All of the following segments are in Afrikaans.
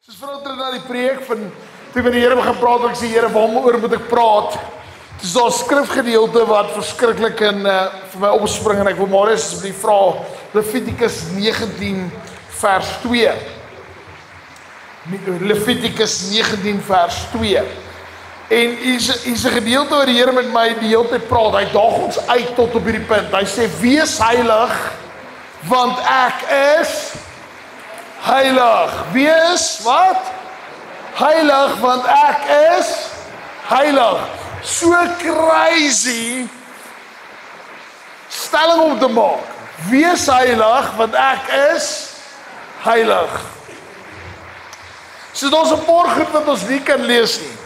Soos vanoggend na die preek van toe met die Here begin praat, ek sê Here, waaroor moet ek praat? Dis daar 'n skrifgedeelte wat verskriklik in vir my opspring en ek wil maar asseblief vra Levitikus 19 vers 2. Levitikus 19 vers 2. En hier's 'n gedeelte waar die Here met my die hele tyd praat. Hy daag ons uit tot op hierdie punt. Hy sê wees heilig want ek is heilig. Wees wat? Heilig want ek is heilig. So crazy stelling om te maak. Wees heilig want ek is heilig. So daar's 'n paar goed wat ons nie kan lees nie.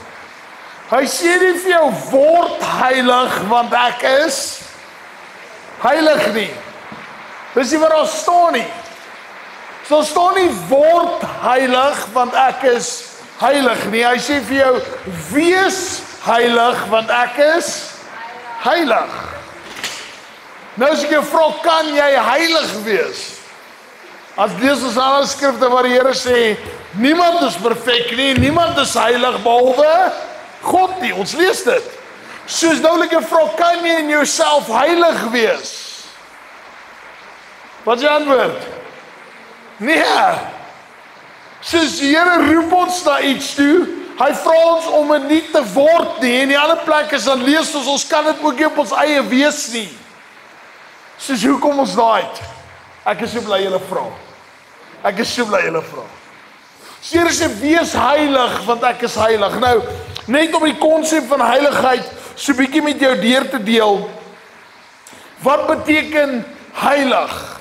Hy sê nie vir jou word heilig want ek is heilig nie. Dis nie wat daar staan nie. So staan nie word heilig want ek is heilig nie. Hy sê vir jou wees heilig want ek is heilig. Nou as ek jou vra, kan jy heilig wees? As lees ons alle skrifte waar die Here sê niemand is perfek nie, niemand is heilig behalwe God nie. Ons lees dit. Soos nou ek jou vra, kan jy in jouself heilig wees? Wat is die antwoord? Nee. Soos die Here roep ons na iets toe, hy vra ons om dit nie te word nie. En die ander plek is dan lees ons kan dit ook nie op ons eie wees nie. Soos hoe kom ons daai uit? Ek is so bly julle vra. Ek is so bly julle vra. So Here sê wees heilig want ek is heilig. Nou, net om die konsep van heiligheid so bietjie met jou deur te deel. Wat beteken heilig?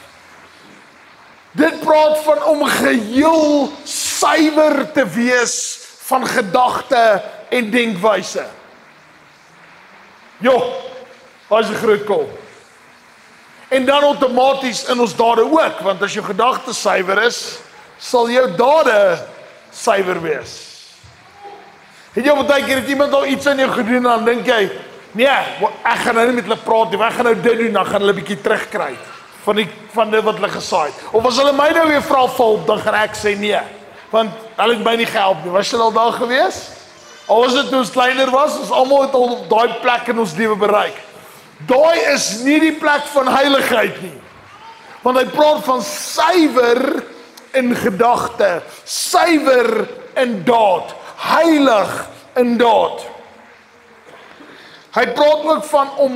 Dit praat van om geheel suiwer te wees van gedagte en denkwyse. Wat is 'n groot kol. En dan outomaties in ons dade ook, want as jou gedagte suiwer is, sal jou dade suiwer wees. Het jy baie keer het iemand al iets aan jou gedoen en dan dink jy, nee, ek gaan nou nie met hulle praat nie, ek gaan nou dit doen, dan gaan hulle 'n bietjie terugkry van dit wat hulle gesaai het. Of as hulle my nou weer vra val, dan gaan ek sê nee, want hulle het my nie gehelp nie. Was jy al daar gewees? Al was dit toe ons kleiner was, ons almal het al daai plek in ons lewe bereik. Daai is nie die plek van heiligheid nie. Want hy praat van suiwer in gedagte, suiwer in daad, heilig in daad. Hy praat ook van om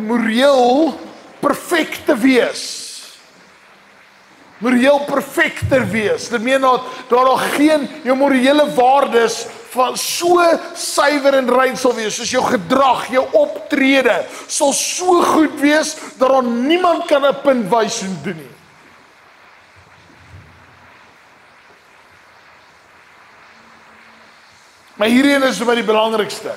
moreel perfek te wees. Moreel perfek te wees. Dit meen dat daar geen jou morele waardes van so suiwer en rein sal wees, soos jou gedrag, jou optrede sal so goed wees dat daar niemand kan 'n punt wys en doen nie. Maar hierin is vir die belangrikste.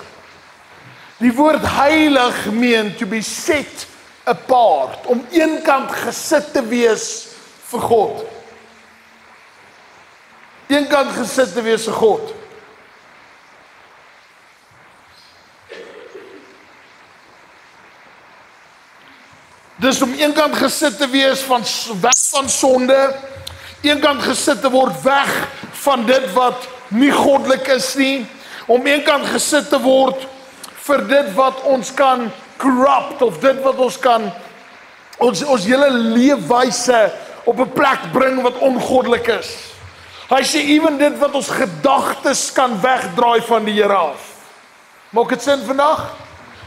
Die woord heilig meen to be set apart, om eenkant gesit te wees vir God. Eenkant gesit te wees vir God. Dus om eenkant gesit te wees van weg van sonde, eenkant gesit te word weg van dit wat nie goddelik is nie, om eenkant gesit te word vir dit wat ons kan corrupt, of dit wat ons kan ons hele leefwyse op 'n plek bring wat ongoddelik is. Hy sê ewen dit wat ons gedagtes kan wegdraai van die Here af. Maak dit sin vandag?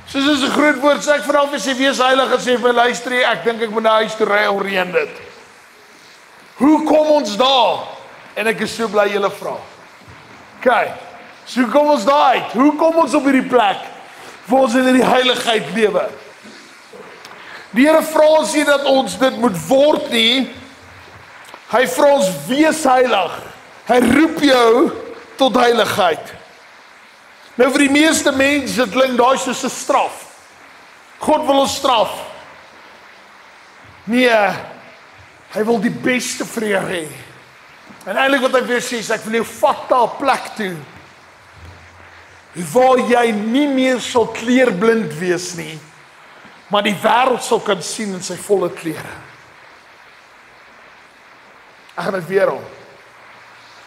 Soos is 'n groot woord, sê ek vanaf as jy wees heilig en sê vir luister jy, ek dink ek moet na huis toe ry oorheen dit. Hoe kom ons daar? En ek is so bly julle vra. OK. So hoe kom ons daar uit? Hoe kom ons op hierdie plek waar ons in hierdie heiligheid lewe? Die Here vra ons nie dat ons dit moet word nie. Hy vra ons wees heilig. Hy roep jou tot heiligheid. Nou vir die meeste mense dit klink daai soos 'n straf. God wil ons straf. Nee, hy wil die beste vir jou hê. En eintlik wat hy weer sê is ek wil jou vat na 'n plek toe waar jy nie meer sal kleurblind wees nie, maar die wêreld sal kan sien in sy volle kleure. Ek gaan dit weer hom.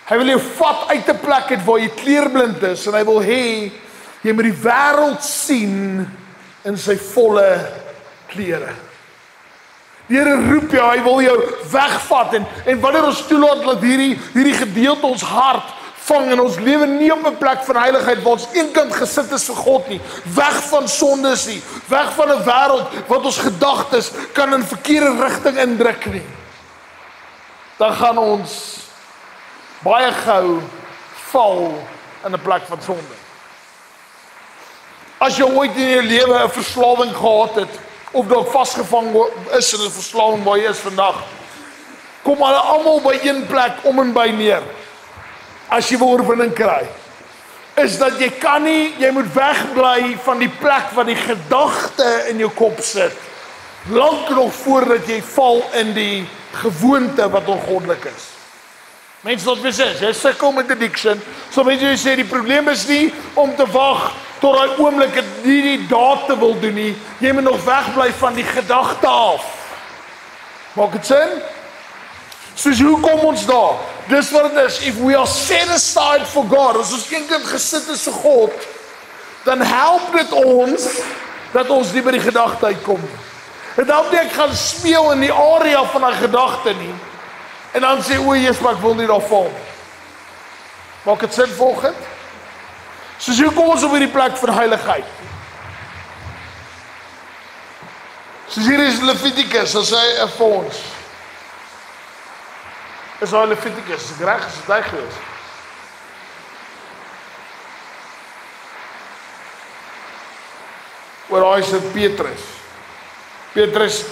Hy wil jou vat uit 'n plek uit waar jy kleurblind is en hy wil hê jy moet die wêreld sien in sy volle kleure. Die Here roep jou, hy wil jou wegvat en wanneer ons toelaat dat hierdie gedeelte ons hart vang en ons lewe nie op 'n plek van heiligheid waar ons eenkant gesit is vir God nie, weg van sondes nie, weg van 'n wêreld wat ons gedagtes kan in verkeerde rigting indruk nie, dan gaan ons baie gou val in 'n plek van sonde. As jy ooit in jou lewe 'n verslawing gehad het, of dalk vasgevang is in 'n verslawing waar jy is vandag, kom hulle almal by een plek om en by neer. As jy wil oorwinning kry, is dat jy moet wegbly van die plek waar die gedagte in jou kop sit, lank nog voordat jy val in die gewoonte wat ongoddelik is. Mense wat besig, jy sukkel met addiction, so mense jy sê die probleem is nie om te wag tot daai oomblik het nie die daad te wil doen nie, jy moet nog wegbly van die gedagte af. Maak dit sin? Soos hoe kom ons daar? Dis wat het is, if we are set aside for God, as ons eenkant gesit is vir God, dan help dit ons, dat ons nie by die gedagte uitkom. Het help nie ek gaan speel in die area van die gedagte nie, en dan sê, o Jesus, maar ek wil nie daar val. Maak het sin volgend? Soos hoe kom ons op hierdie plek van heiligheid? Soos hier is Leviticus, as hy vir ons. Is hy Leviticus, is ek reg, is dit hy gewees? Oor hy is Petrus. Petrus,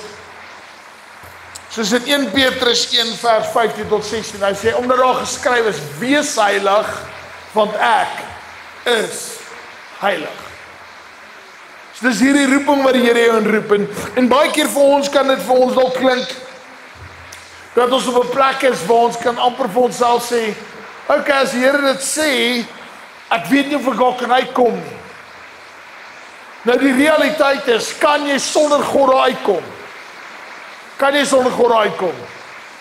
soos in 1 Petrus 1 vers 15 tot 16, hy sê, omdat daar geskryf is, wees heilig, want ek is heilig. So dis hierdie roeping wat die Here jou inroep, en baie keer vir ons kan dit vir ons dalk klink, dat ons op 'n plek is waar ons kan amper vir onsself sê, okay, as die Here dit sê, ek weet nie of ek daar kan uitkom nie. Nou die realiteit is, kan jy sonder God daar uitkom? Kan jy sonder God daar uitkom?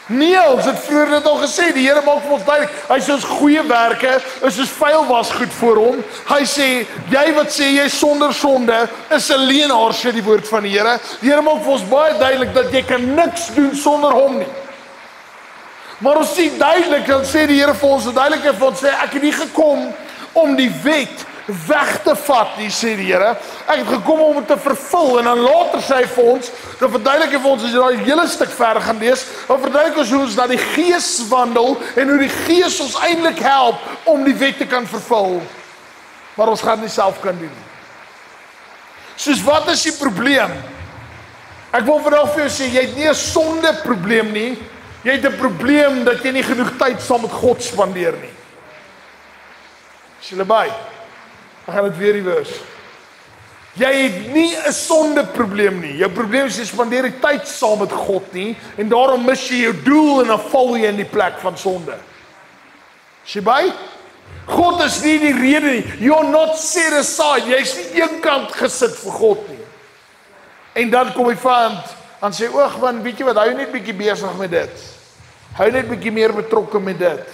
Nee, ons het vroeër dit al gesê, die Here maak vir ons duidelik, hy sê ons goeie werke, is soos vuil was goed voor hom, hy sê, jy wat sê jy sonder sonde, is 'n leienaar, sê die woord van die Here maak vir ons baie duidelik, dat jy kan niks doen sonder hom nie. Maar ons sien duidelik, dan sê die Here vir ons, duidelik vir ons sê, ek het nie gekom om die wet weg te vat nie, sê die Here. Ek het gekom om dit te vervul, en dan later sê hy vir ons, dan verduidelik hy vir ons, as jy daai hele stuk verder gaan lees, dan verduidelik ons hoe ons na die Gees wandel, en hoe die Gees ons eintlik help, om die wet te kan vervul. Maar ons gaan nie self kan doen. Soos wat is die probleem? Ek wil vandag vir jou sê, jy het nie 'n sonde probleem nie, jy het 'n probleem dat jy nie genoeg tyd saam met God spandeer nie. Is jy by? Ek gaan dit weer reverse. Jy het nie 'n sonde probleem nie. Jou probleem is jy spandeer nie tyd saam met God nie, en daarom mis jy jou doel en dan val jy in die plek van sonde. Is jy by? God is nie die rede nie. You're not set aside. Jy is nie eenkant gesit vir God nie. En dan kom hy van, dan sê, oog man, weet jy wat, hou net bietjie besig met dit. Hou net bietjie meer betrokke met dit.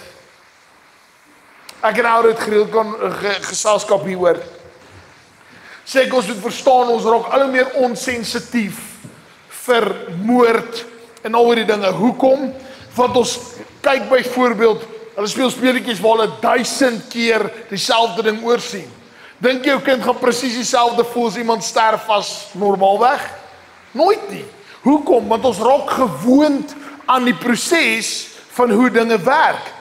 Ek en ou het gereeld geselskap hieroor. Sê ek ons moet verstaan, ons raak al hoe meer onsensitief vir moord en al die dinge. Hoekom? Want ons kyk byvoorbeeld, hulle speel speletjies waar hulle 1000 keer dieselfde ding oorsien. Dink jou kind gaan presies dieselfde voel as iemand sterf as normaalweg? Nooit nie. Hoekom? Want ons raak gewoond aan die proses van hoe dinge werk.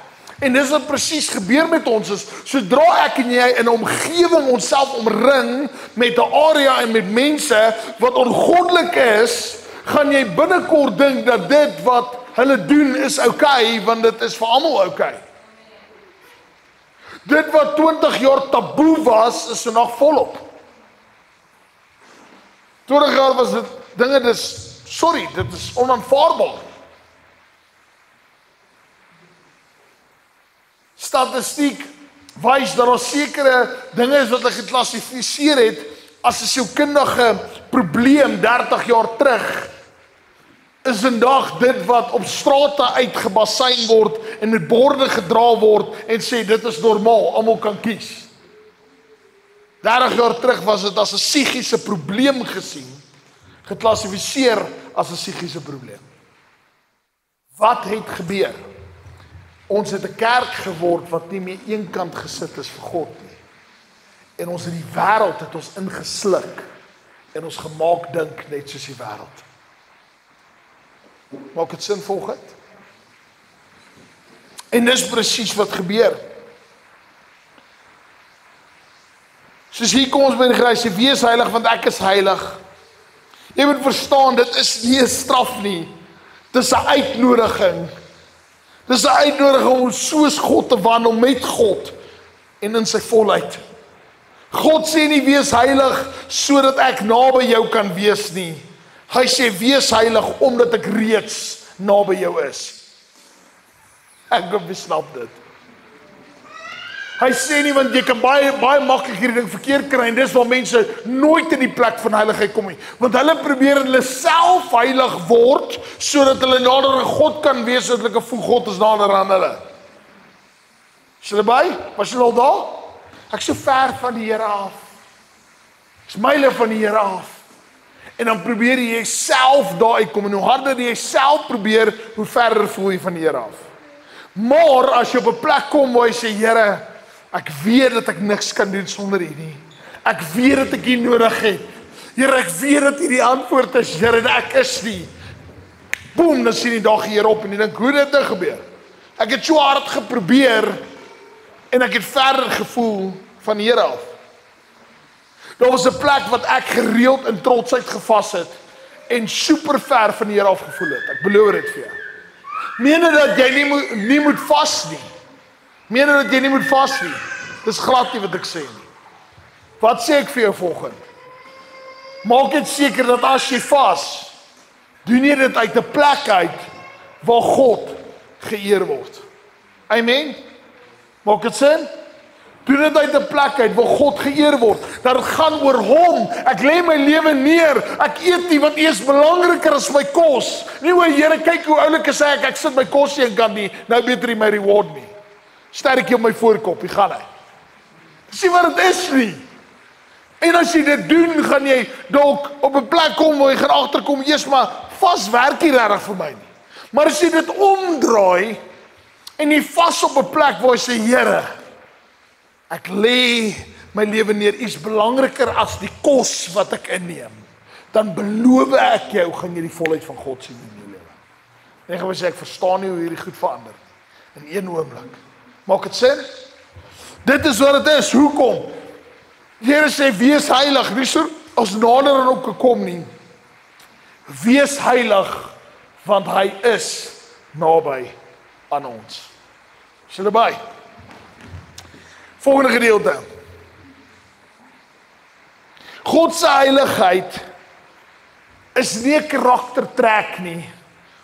En dis wat presies gebeur met ons is, sodra ek en jy in 'n omgewing onsself omring met 'n area en met mense wat ongoddelik is, gaan jy binnekort dink dat dit wat hulle doen is okay, want dit is vir almal okay. Dit wat 20 jaar taboe was, is vandag volop. 20 jaar was dit dinge, dit is onaanvaarbaar. Statistiek wys dat daar sekere dinge is wat hulle geklassifiseer het as 'n sielkundige probleem 30 jaar terug. is vandag dit wat op strate uitgebasyn word en met borde gedra word en sê dit is normaal, almal kan kies. 30 jaar terug was dit as 'n psigiese probleem gesien, geklassifiseer as 'n psigiese probleem. Wat het gebeur? Ons het 'n kerk geword wat nie meer eenkant gesit is vir God nie. En ons in die wêreld het ons ingesluk en ons gemaak dink net soos die wêreld. Maak dit sin volgens? En dis presies wat gebeur. Soos hier kom ons by die grys, wees heilig want ek is heilig. Jy moet verstaan, dit is nie 'n straf nie. Dis 'n uitnodiging. Dis 'n uitnodiging om soos God te wandel met God en in sy volheid. God sê nie wees heilig sodat ek naby jou kan wees nie. Hy sê wees heilig omdat ek reeds naby jou is. Ek besnap dit. Hy sê nie want jy kan baie maklik hierdie ding verkeerd kry en dis waar mense nooit in die plek van heiligheid kom nie. Want hulle probeer hulle self heilig word sodat hulle nader aan God kan wees sodat hulle voel God is nader aan hulle. Is julle by? Was julle al daar? Ek so ver van die Here af. Ek's myle van die Here af. En dan probeer jy self daar uitkom en hoe harder jy self probeer, hoe verder voel jy van die Here af. Maar as jy op 'n plek kom waar jy sê Here, ek weet dat ek niks kan doen sonder U nie. Ek weet dat ek U nodig het. Here, ek weet dat U die antwoord is, Here, en ek is nie. Boem, dan sien die dag hier op en jy dink, hoe dit nou gebeur? Ek het so hard geprobeer en ek het verder gevoel van die Here af. Daar was 'n plek wat ek gereeld in trotsheid gevas het en super ver van die Here af gevoel het. Ek beloof dit vir jou. Meen dat jy nie moet vas nie. Meen dat jy nie moet vas nie. Dis glad nie wat ek sê nie. Wat sê ek vir jou volgende? Maak dit seker dat as jy vas, doen jy dit uit 'n plek uit waar God geëer word. Amen. Maak dit sin? Doen dit uit 'n plek uit waar God geëer word. Dat dit gaan oor hom. Ek lê my lewe neer. Ek eet nie wat eers belangriker as my kos. Nie oor Here, kyk hoe oulik is ek sit my kos nie en kan nie. Nou beter hy my reward nie. Sterkie op my voorkop, hier gaan hy. Sien wat dit is nie. En as jy dit doen, gaan jy dalk op 'n plek kom waar jy gaan agterkom, eers maar vas werk nie regtig vir my nie. Maar as jy dit omdraai en jy vas op 'n plek waar jy sê Here, ek lê my lewe neer, iets belangriker as die kos wat ek inneem, dan beloof ek jou, gaan jy die volheid van God sien in jou lewe. En ek gaan sê, ek verstaan nie hoe hierdie goed verander in een oomblik. Maak dit sin? Dit is wat dit is. Hoekom? Die Here sê, wees heilig, nie so as nader aan hom gekom nie. Wees heilig, want hy is naby aan ons. Is julle by? Volgende gedeelte. God se heiligheid is nie 'n karaktertrek nie,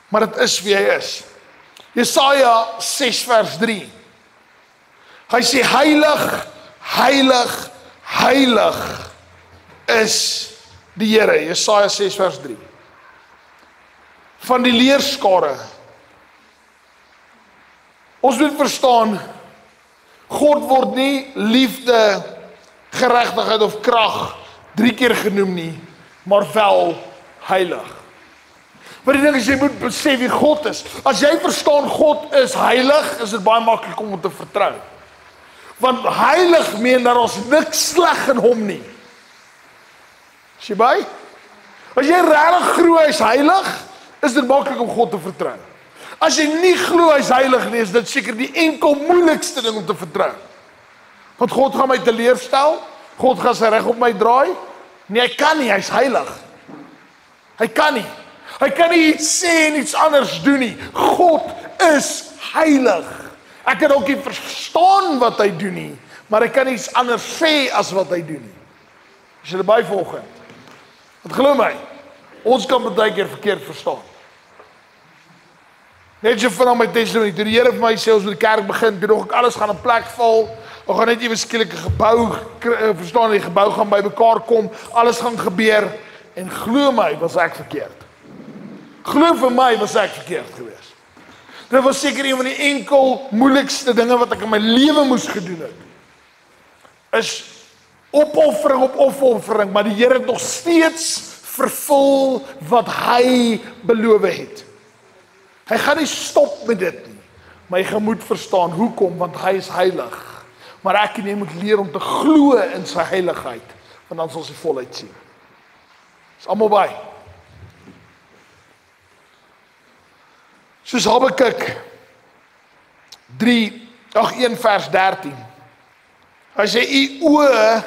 maar dit is wie hy is. Jesaja 6 vers 3. Hy sê heilig, heilig, heilig is die Here. Jesaja 6 vers 3. Van die leerskare. Ons moet verstaan, God word nie liefde, geregtigheid of krag 3 keer genoem nie, maar wel heilig. Maar die ding is, jy moet besef wie God is. As jy verstaan God is heilig, is dit baie maklik om te vertrou. Want heilig meen dat ons niks sleg in hom nie. Is jy by? As jy regtig glo hy's heilig, is dit maklik om God te vertrou. As jy nie glo hy's heilig nie, is dit seker die enkel moeilikste ding om te vertrou. Want God gaan my teleurstel, God gaan sy reg op my draai. Nee, hy kan nie, hy's heilig. Hy kan nie. Hy kan nie iets sê en iets anders doen nie. God is heilig. Ek kan ook nie verstaan wat hy doen nie, maar hy kan iets anders sê as wat hy doen nie. As jy by volgende. Want glo my, ons kan baie keer verkeerd verstaan. Net so van my testimony, toe die Here vir my sê ons moet die kerk begin, toe nog ek alles gaan in plek val, ons gaan net ewe skielik 'n gebou, verstaan, die gebou gaan by mekaar kom, alles gaan gebeur, en glo my, was ek verkeerd. Glo vir my was ek verkeerd geweest. Dit was seker een van die enkel moeilikste dinge wat ek in my lewe moes gedoen het. Is opoffering op opoffering, maar die Here het nog steeds vervul wat hy beloof het. Hy gaan nie stop met dit nie, maar jy moet verstaan hoekom, want hy is heilig. Maar ek en jy moet leer om te glo in sy heiligheid, want dan sal ons die volheid sien. Is almal by? Soos Habakuk 1 vers 13. Hy sê, u oë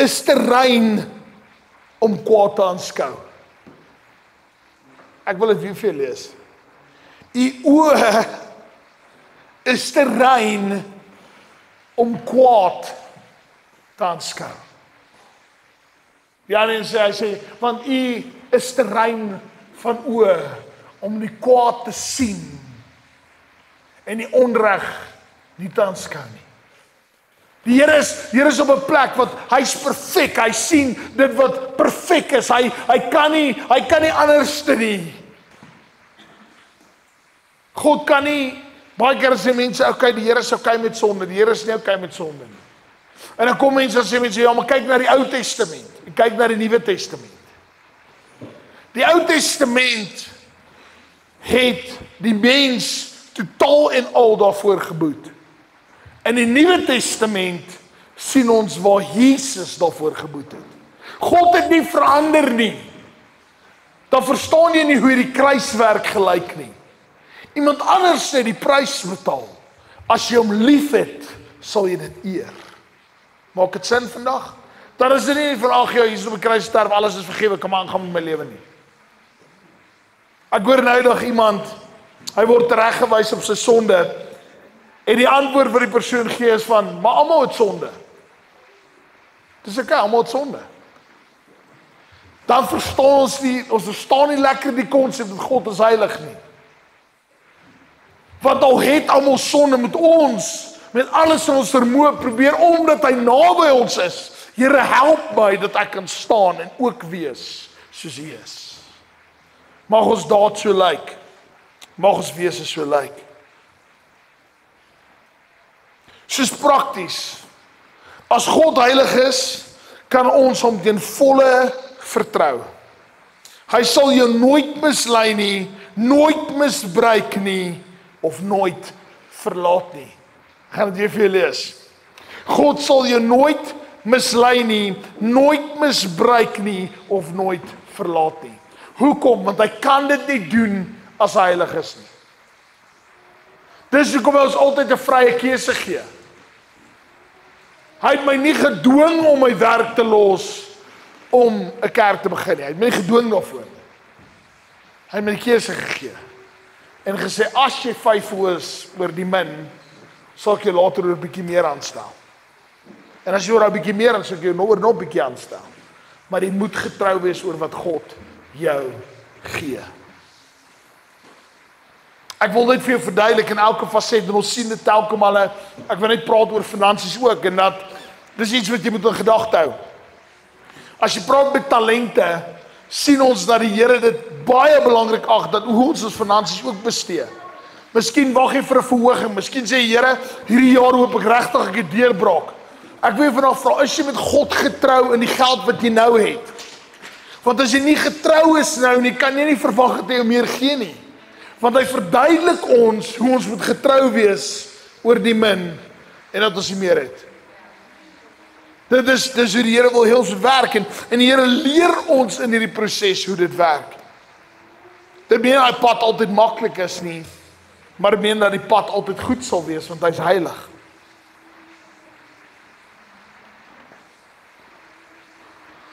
is te rein om kwaad te aanskou. Ek wil dit weer vir julle lees. U oë is te rein om kwaad te aanskou. Ja, en hy sê, want u is te rein van oë om die kwaad te sien en die onreg nie te aanskou nie. Die Here is op 'n plek wat hy's perfek. Hy sien dit wat perfek is. Hy kan nie anders nie. God kan nie, baie keer sê mense, okay, die Here is okay met sonde. Die Here is nie okay met sonde nie. En dan kom mense en sê mense, ja, maar kyk na die Ou Testament. En kyk na die Nuwe Testament. Die Ou Testament het die mens totaal en al daarvoor geboet. In die Nuwe Testament sien ons waar Jesus daarvoor geboet het. God het nie verander nie. Dan verstaan jy nie hoe die kruiswerk gelyk nie. Iemand anders het die prys betaal. As jy hom liefhet, sal jy dit eer. Maak dit sin vandag? Dan is dit nie van ag ja, Jesus op die kruis sterf, alles is vergewe, kom aan, gaan met my lewe nie. Ek hoor nou nog iemand, hy word tereggewys op sy sonde. En die antwoord wat die persoon gee is van, maar almal het sonde. Dis okay, almal het sonde. Dan verstaan ons verstaan nie lekker die konsep dat God is heilig nie. Want al het almal sonde, met ons, met alles in ons vermoë probeer, omdat hy naby ons is. Here, help my dat ek kan staan en ook wees soos hy is. Mag ons daad so lyk. Mag ons wese so lyk. Soos prakties. As God heilig is, kan ons hom ten volle vertrou. Hy sal jou nooit mislei nie, nooit misbruik nie, of nooit verlaat nie. Ek gaan dit weer vir julle lees. God sal jou nooit mislei nie, nooit misbruik nie, of nooit verlaat nie. Hoekom? Want hy kan dit nie doen as hy heilig is nie. Dis hoekom hy ons altyd 'n vrye keuse gee. Hy het my nie gedwing om my werk te los om 'n kerk te begin nie. Hy het my nie gedwing daarvoor nie. Hy het my die keuse gegee. En gesê, as jy 5 is oor die min, sal ek jou later oor 'n bietjie meer aanstel. En as jy oor 'n bietjie meer, dan sal ek jou nog 'n bietjie aanstel. Maar jy moet getrou wees oor wat God jou gee. Ek wil dit vir jou verduidelik in elke faset, en ons sien dit telke male. Ek wil net praat oor finansies ook, en dat dis iets wat jy moet in gedagte hou. As jy praat met talente, sien ons dat die Here dit baie belangrik ag, dat hoe ons finansies ook bestee. Miskien wag jy vir 'n verhoging, miskien sê die Here, hierdie jaar hoop ek regtig ek het deurbraak. Ek wil vanaf vra, is jy met God getrou in die geld wat jy nou het? Want as jy nie getrou is nou nie, kan jy nie verwag dat hy meer gee nie. Want hy verduidelik ons hoe ons moet getrou wees oor die min en dat ons nie meer het. Dit is hoe die Here wil heel ons werk en die Here leer ons in hierdie proses hoe dit werk. Dit meen dat die pad altyd maklik is nie, maar dit meen dat die pad altyd goed sal wees want hy's heilig.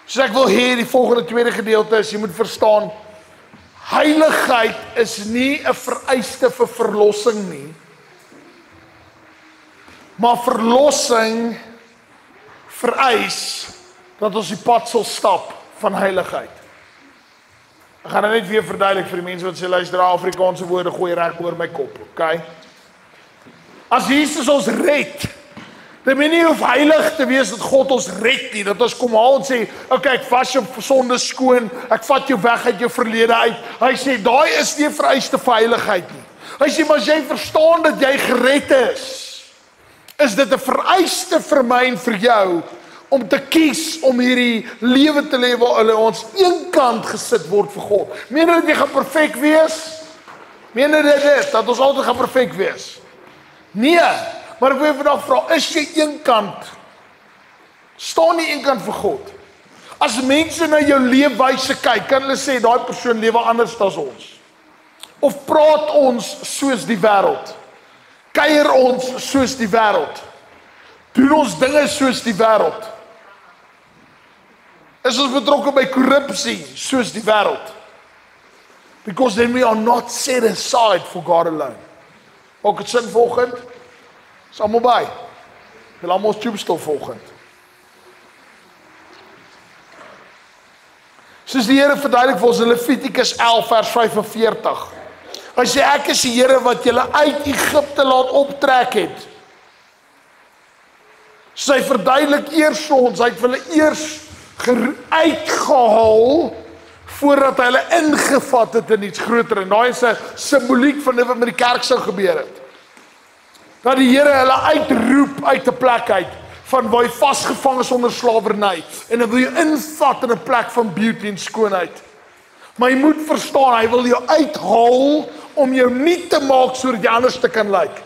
So ek wil hê die volgende tweede gedeelte is, jy moet verstaan, heiligheid is nie 'n vereiste vir verlossing nie. Maar verlossing vereis dat ons die pad sal stap van heiligheid. Ek gaan net weer verduidelik vir die mense wat sê luister, Afrikaanse woorde gooi reg oor my kop, okay? As Jesus ons red, Dit meen nie hoef heilig te wees dat God ons red nie, dat ons kom haal en sê, okay, ek was jou sonde skoon, ek vat jou weg uit jou verlede uit. Hy sê, daai is nie 'n vereiste vir heiligheid nie. Hy sê, maar as jy verstaan dat jy gered is dit 'n vereiste vir my en vir jou, om te kies om hierdie lewe te lewe waar hulle ons eenkant gesit word vir God. Meen jy dat jy gaan perfek wees? Meen jy dit, dat ons altyd gaan perfek wees? Nee, maar ek wil jou vandag vra, is jy eenkant? Staan nie eenkant vir God? As mense na jou leefwyse kyk, kan hulle sê, daai persoon lewe anders as ons. Of praat ons soos die wêreld? Kuier ons soos die wêreld? Doen ons dinge soos die wêreld? Is ons betrokke by korrupsie soos die wêreld? Because then we are not set aside for God alone. Ook het sin volgend? Is allemaal by? Wil allemaal ons tubestil volgend? Soos die Here verduidelik vir ons in Levitikus 11 vers 45. Hy sê, ek is die Here wat julle uit Egipte laat optrek het. So hy verduidelik eers vir ons, hy het hulle eers uitgehaal voordat hy hulle ingevat het in iets groter. En daai is 'n simboliek van wat met die kerk sou gebeur het. Dat die Here hulle uitroep uit 'n plek uit van waar jy vasgevang is onder slawerny en dan wil jy invat in 'n plek van beauty en skoonheid. Maar jy moet verstaan, hy wil jou uithaal om jou nie te maak sodat jy anders te kan lyk.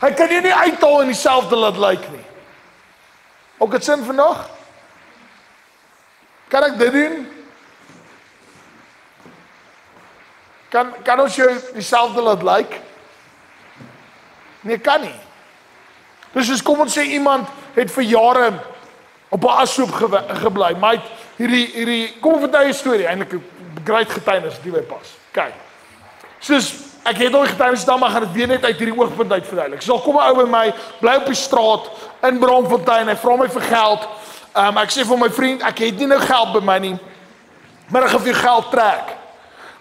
Hy kan jou nie uithaal en dieselfde laat lyk nie. Ook het sin vandag? Kan ek dit doen? Kan ons jou dieselfde laat lyk? Nee, kan nie. Dus kom ons sê iemand het vir jare op 'n ashoop gebly, maar hierdie kom vertel 'n storie, eintlik 'n great getuienis die by pas. Kyk. Soos ek het al getuienis dan maar gaan dit weer net uit hierdie oogpunt uit verduidelik. So kom 'n ou by my, bly op die straat in Braamfontein, hy vra my vir geld. Ek sê vir my vriend, ek het nie nou geld by my nie, maar ek gaan vir jou geld trek.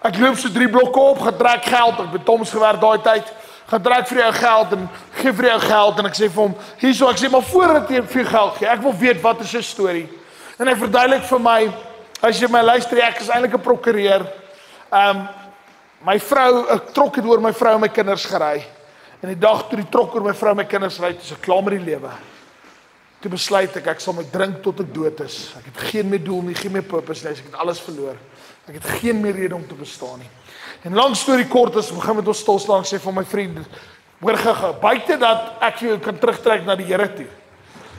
Ek loop so 3 blokke op, gaan trek geld, ek het Toms gewerk daai tyd, gaan trek vir jou geld en gee vir jou geld en ek sê vir hom, hierso, ek sê maar voordat jy vir jou geld gee, ek wil weet wat is jou storie. En hy verduidelik vir my, as jy my luister, ek is eintlik 'n prokureur. My vrou, 'n trok het oor my vrou en my kinders gery. En die dag toe die trok oor my vrou en my kinders ry, is ek klaar met die lewe. Toe besluit ek sal my drink tot ek dood is. Ek het geen meer doel nie, geen meer purpose nie, ek het alles verloor. Ek het geen meer rede om te bestaan nie. En lang storie kort is, begin met ons stilstaan, ek sê van my vriend, hoor gou, buite dat ek jou kan terugtrek na die Here toe.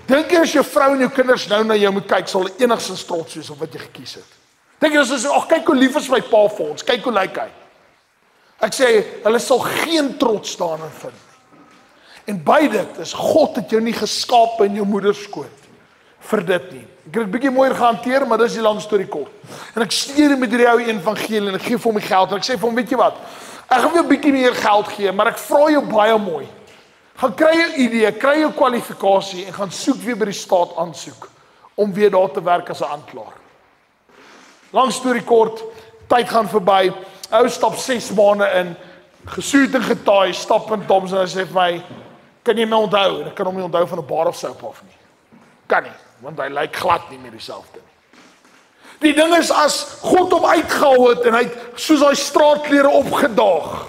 Dink jy as jou vrou en jou kinders nou na jou moet kyk, sal hulle enigstens trots wees op wat jy gekies het? Dink jy as hulle sê, ag kyk hoe lief is my pa vir ons, kyk hoe lyk hy. Ek sê, hulle sal geen trots daarin vind. En by dit is God het jou nie geskaap in jou moeder skoot vir dit nie. Ek het dit bietjie mooier gehanteer, maar dis die lang storie kort. En ek stuur met hierdie ou evangelie en ek gee vir hom die geld en ek sê vir hom, weet jy wat? Ek gaan vir jou bietjie meer geld gee, maar ek vra jou baie mooi. Gaan kry jou idee, kry jou kwalifikasie en gaan soek weer by die staat aansoek om weer daar te werk as 'n aanklaer. Lang storie kort, tyd gaan verby. Ou stap 6 maande in, gesoet en getaai, stap in Toms en hy sê vir my, kan jy my onthou? En ek kan hom nie onthou van 'n bar of soap af nie. Kan nie, want hy lyk glad nie meer dieselfde nie. Die ding is, as God hom uitgehou het en hy het soos hy straatklere opgedaag,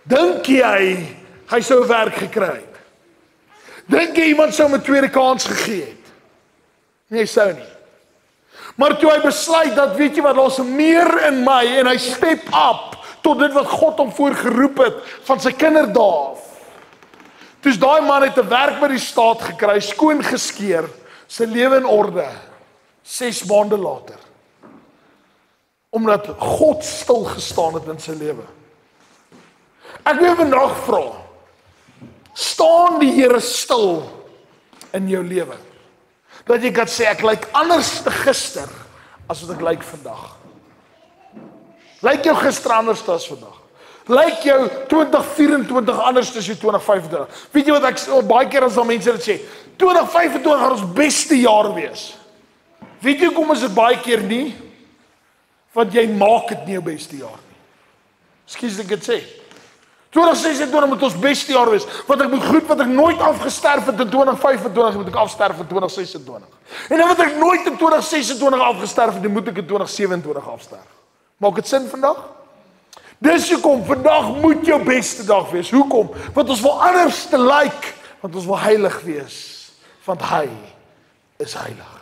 dink jy hy sou werk gekry het? Dink jy iemand sou hom 'n tweede kans gegee het? Nee, sou nie. Maar toe hy besluit dat, weet jy wat, daar's meer in my en hy step up tot dit wat God hom voorgeroep het van sy kinderdae af. Toe's daai man het 'n werk by die staat gekry, skoon geskeer, sy lewe in orde, 6 maande later. Omdat God stil gestaan het in sy lewe. Ek wil vandag vra, staan die Here stil in jou lewe? Dat jy kan sê, ek lyk anders gister as wat ek lyk vandag. Lyk jou gister anders as vandag? Lyk jou 2024 anders as jou 2025? Weet jy wat ek baie keer as al mense dit sê, 2025 gaan ons beste jaar wees. Weet jy hoekom is dit baie keer nie? Want jy maak dit nie jou beste jaar nie. Ekskuus ek dit sê. 2026 moet ons beste jaar wees, want ek moet goed wat ek nooit afgesterf het in 2025 moet ek afsterf in 2026. En dan wat ek nooit in 2026 afgesterf het, moet ek in 2027 afsterf. Maak dit sin vandag? Dis hoekom vandag moet jou beste dag wees. Hoekom? Want ons wil anders te lyk, want ons wil heilig wees, want hy is heilig.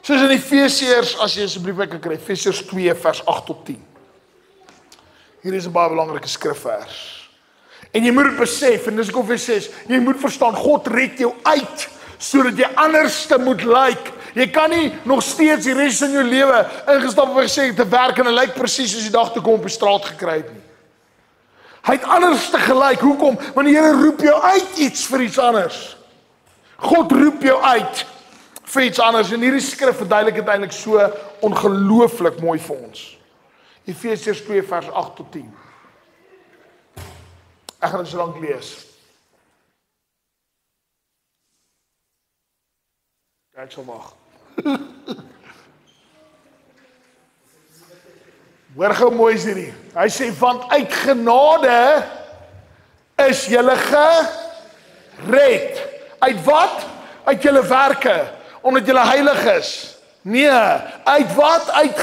Soos in Efesiërs, as jy asseblief kan kry, Efesiërs 2 vers 8 tot 10. Hier is 'n baie belangrike skrifvers. En jy moet dit besef, en dis ek of jy sê, jy moet verstaan, God red jou uit, sodat jy anderste moet lyk. Jy kan nie nog steeds die res in jou lewe ingestap en gesê te werk en hy lyk presies soos die dag toe kom op die straat gekry het nie. Hy het anders te gelyk. Hoekom? Want die Here roep jou uit iets vir iets anders. God roep jou uit vir iets anders. En hierdie skrif verduidelik dit eintlik so ongelooflik mooi vir ons. Efesiërs 2 vers 8 tot 10. Ek gaan dit so lank lees. Ek sal wag. Hoor gou mooi is hierdie. Hy sê, want uit genade is julle gered. Uit wat? Uit julle werke, omdat julle heilig is. Nee, uit wat? Uit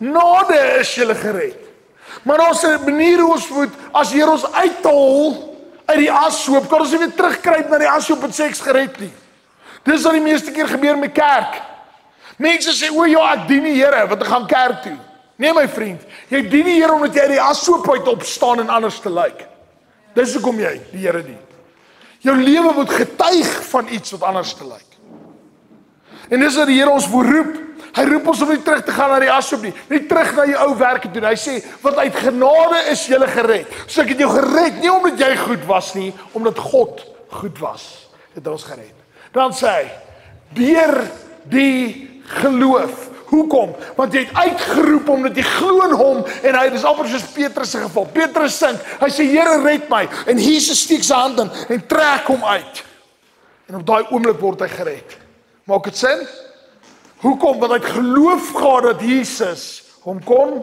genade is julle gered. Maar ons het 'n manier hoe ons moet, as die Here ons uithol uit die ashoop, kan ons nie weer terugkruip na die ashoop en sê ek's gered nie. Dis wat die meeste keer gebeur met kerk. Mense sê, o ja, ek dien die Here, want ek gaan kerk toe. Nee my vriend, jy dien die Here omdat jy uit die ashoop uit opstaan en anders te lyk. Dis hoekom jy die Here dien. Jou lewe moet getuig van iets wat anders te lyk. En dis wat die Here ons wil roep. Hy roep ons om nie terug te gaan na die ashoop nie. Nie terug na jou ou werke toe. Hy sê, want uit genade is jy gered. So ek het jou gered, nie omdat jy goed was nie, omdat God goed was. Het ons gered. Dan sê hy, deur die geloof. Hoekom? Want jy het uitgeroep omdat jy glo in hom en hy, dis amper soos Petrus se geval. Petrus sink, hy sê, Here red my. En Jesus steek sy hand in en trek hom uit. En op daai oomblik word hy gered. Maak dit sin? Hoekom? Want hy het geloof gehad dat Jesus hom kon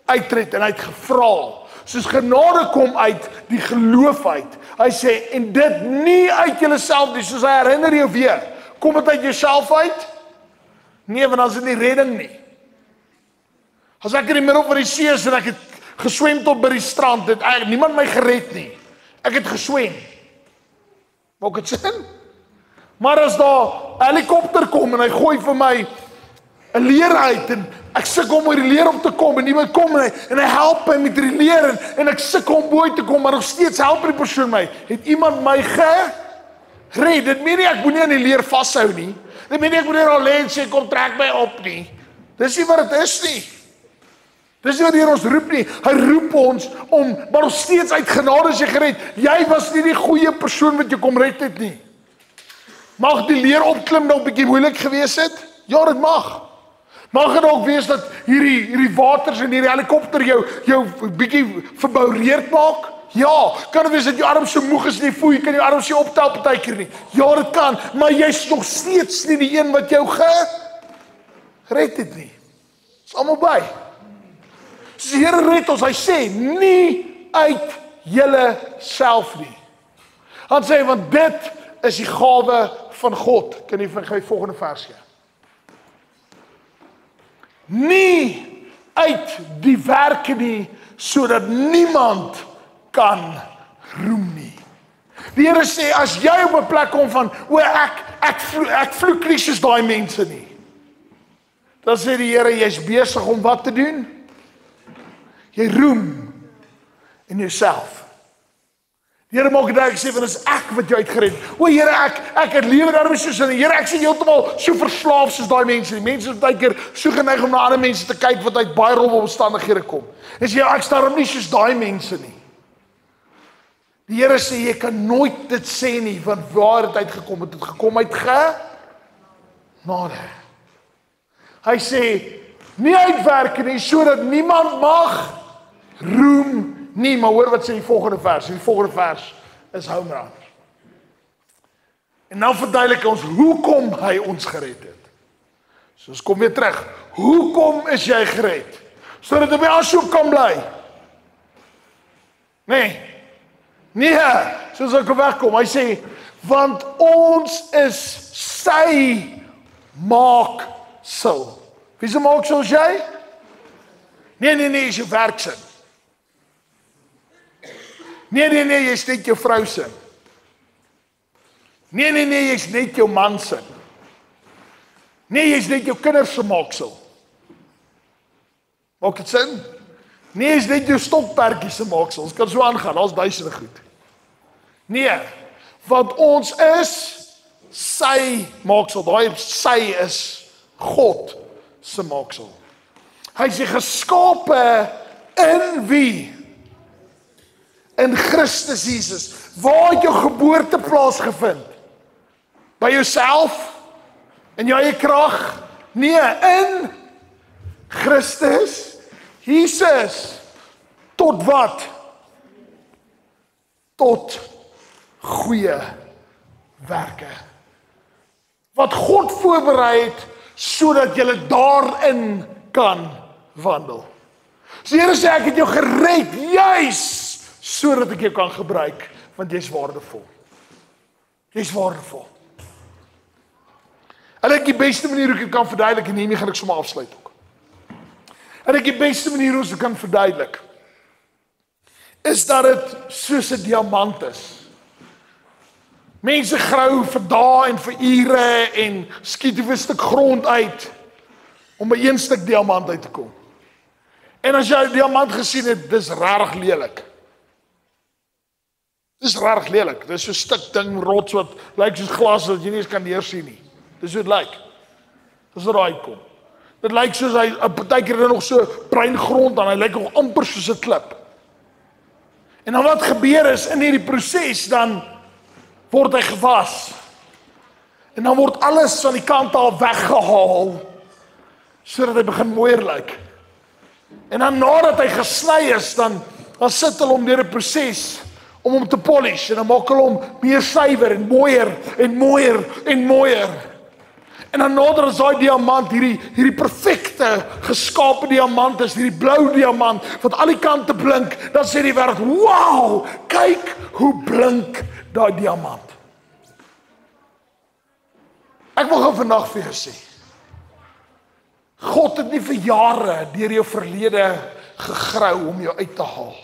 uitred en hy het gevra. Soos genade kom uit die geloof uit. Hy sê, en dit nie uit jouself nie, soos hy herinner jou weer. Kom dit uit jouself uit? Nee, want dan is dit nie redding nie. As ek in die middel van die see is en ek het geswem tot by die strand, het niemand my gered nie. Ek het geswem. Maak dit sin? Maar as daar 'n helikopter kom en hy gooi vir my 'n leer uit en ek sukkel om oor die leer op te kom en iemand kom en hy help my met die leer en ek sukkel om bo te kom, maar nog steeds help die persoon my. Het iemand my gered? Dit meen nie ek moet nie aan die leer vashou nie. Dit meen nie ek moet hier al lê en sê kom trek my op nie. Dis nie wat dit is nie. Dis nie wat die Here ons roep nie. Hy roep ons om, maar nog steeds uit genade is jy gered. Jy was nie die goeie persoon wat jy kom red het nie. Mag die leer opklim dalk bietjie moeilik gewees het? Ja, dit mag. Mag dit dalk wees dat hierdie waters en hierdie helikopter jou bietjie verboureerd maak? Ja, kan dit wees dat jou arm so moeg is en jy voel jy kan jou arm so optel partykeer nie. Ja, dit kan, maar jy's nog steeds nie die een wat jou gered het nie. Dis almal by. Soos die Here red ons, hy sê nie uit julle self nie. Han sê want dit is die gawe van God. Kan jy vir my volgende vers gee? Nie uit die werke nie, sodat niemand kan roem nie. Die Here sê, as jy op 'n plek kom van, o ek vloek nie soos daai mense nie. Dan sê die Here, jy's besig om wat te doen? Jy roem in jouself. Die Here maak dit ek sê, want is ek wat jou uitgered. O Here, ek het lewe daarmee soos in die Here, ek sien heeltemal so verslaaf soos daai mense. Die mense is baie keer so geneig om na ander mense te kyk wat uit baie rowwe omstandighede kom. En sê ek staan nie soos daai mense nie. Die Here sê jy kan nooit dit sê nie, want waar het uitgekom? Het gekom uit genade. Hy sê nie uitwerk nie, sodat niemand mag roem nie, maar hoor wat sê die volgende vers. Die volgende vers is home run. En nou verduidelik ons hoekom hy ons gered het. So ons kom weer terug. Hoekom is jy gered? sodat hy by aansoek kan bly. Nee, soos ek wegkom, hy sê, want ons is sy maaksel. Wie se maaksel is jy? Nee, is jou werksin. Nee, jy's net jou vrou sin. Nee, jy's net jou man sin. Nee, jy's net jou kinders se maaksel. Maak dit sin? Nee, jy's net jou stokperdjie se maaksel. Ons kan so aangaan, daar's duisende goed. Nee, want ons is sy maaksel. Daai sy is God se maaksel. Hy is geskape in wie? In Christus Jesus. Waar het jou geboorte plaasgevind? By jouself? In jou eie krag? Nee, in Christus Jesus. Tot wat? Tot goeie werke. Wat God voorberei het, sodat jy daarin kan wandel. So Here sê, ek het jou gered, juis, sodat ek jou kan gebruik, want jy's waardevol. Jy's waardevol. En ek die beste manier hoe ek dit kan verduidelik, en hiermee gaan ek sommer afsluit ook. En ek die beste manier hoe ek kan verduidelik, is dat dit soos 'n diamant is. Mense grou vir dae en vir ure en skiet op 'n stuk grond uit om by een stuk diamant uit te kom. En as jy 'n diamant gesien het, dis regtig lelik. Dis regtig lelik. Dis so 'n stuk ding rots wat lyk soos glas wat jy nie eens kan deursien nie. Dis hoe dit lyk. Dis wat daar uitkom. Dit lyk soos hy 'n partykeer nog so bruin grond aan. Hy lyk nog amper soos 'n klip. En dan wat gebeur is in hierdie proses, dan word hy gewas. En dan word alles van die kant af weggehaal sodat hy begin mooier lyk. En dan nadat hy gesny is, dan sit hulle hom deur 'n proses om hom te polish en dan maak hulle hom meer suiwer en mooier en mooier en mooier. En dan nader as daai diamant, hierdie perfekte geskape diamant is, hierdie blou diamant wat al die kante blink, dan sê die wêreld, "Wow, kyk hoe blink daai diamant." Ek wil gou vandag vir jou sê, God het nie vir jare deur jou verlede gegrou om jou uit te haal.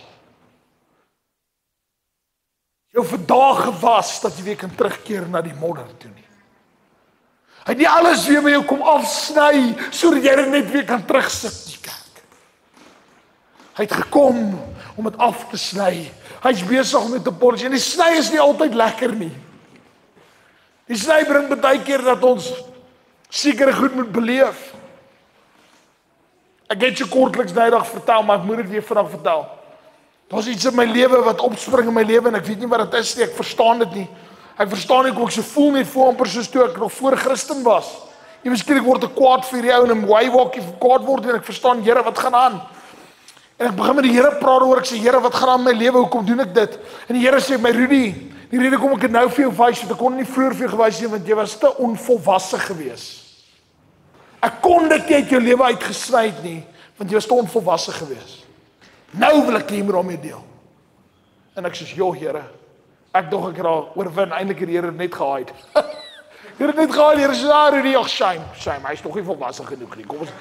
Jou vandag gewas dat jy weer kan terugkeer na die modder toe nie. Hy het nie alles weer by jou kom afsny sodat jy dit net weer kan terugsit in die kerk. Hy het gekom om dit af te sny. Hy's besig om dit te polish en die sny is nie altyd lekker nie. Die sny bring baie keer dat ons sekere goed moet beleef. Ek het so kortliks nydag vertel, maar ek moet dit weer vandag vertel. Daar's iets in my lewe wat opspring in my lewe en ek weet nie wat dit is nie, ek verstaan dit nie. Ek verstaan nie hoe ek so voel net voor amper soos toe ek nog voor Christen was. Jy miskien word ek kwaad vir die ou en 'n wywalkie kwaad word en ek verstaan, Here, wat gaan aan? En ek begin met die Here praat oor, ek sê, Here, wat gaan aan in my lewe? Hoekom doen ek dit? En die Here sê, my Rudy, die rede kom ek dit nou vir jou wys, want ek kon nie vroeër vir jou gewys nie, want jy was te onvolwasse gewees. Ek kon dit nie uit jou lewe uitgesny het nie, want jy was te onvolwasse gewees. Nou wil ek jy moet daarmee deel. En ek sê, joh, Here, ek dog ek raak oorwin, eintlik het die Here net gehaaid. Jy het net gehaaid, Here sê, Rudy, ag, shame, hy's nog nie volwasse genoeg nie. Kom ons.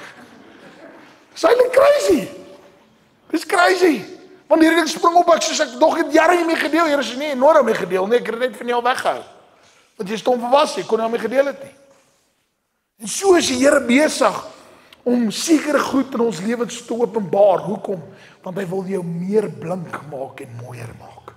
Dis eintlik crazy. Dis crazy. Want hierdie ding spring op, ek sê, ek nog het jare nie mee gedeel. Here sê, nee, nooit mee gedeel nie, ek het dit net van jou weggehou. Want jy is te onvolwasse, jy kon nie mee gedeel het nie. En so is die Here besig om sekere goed in ons lewens te openbaar. Hoekom? Want hy wil jou meer blink maak en mooier maak.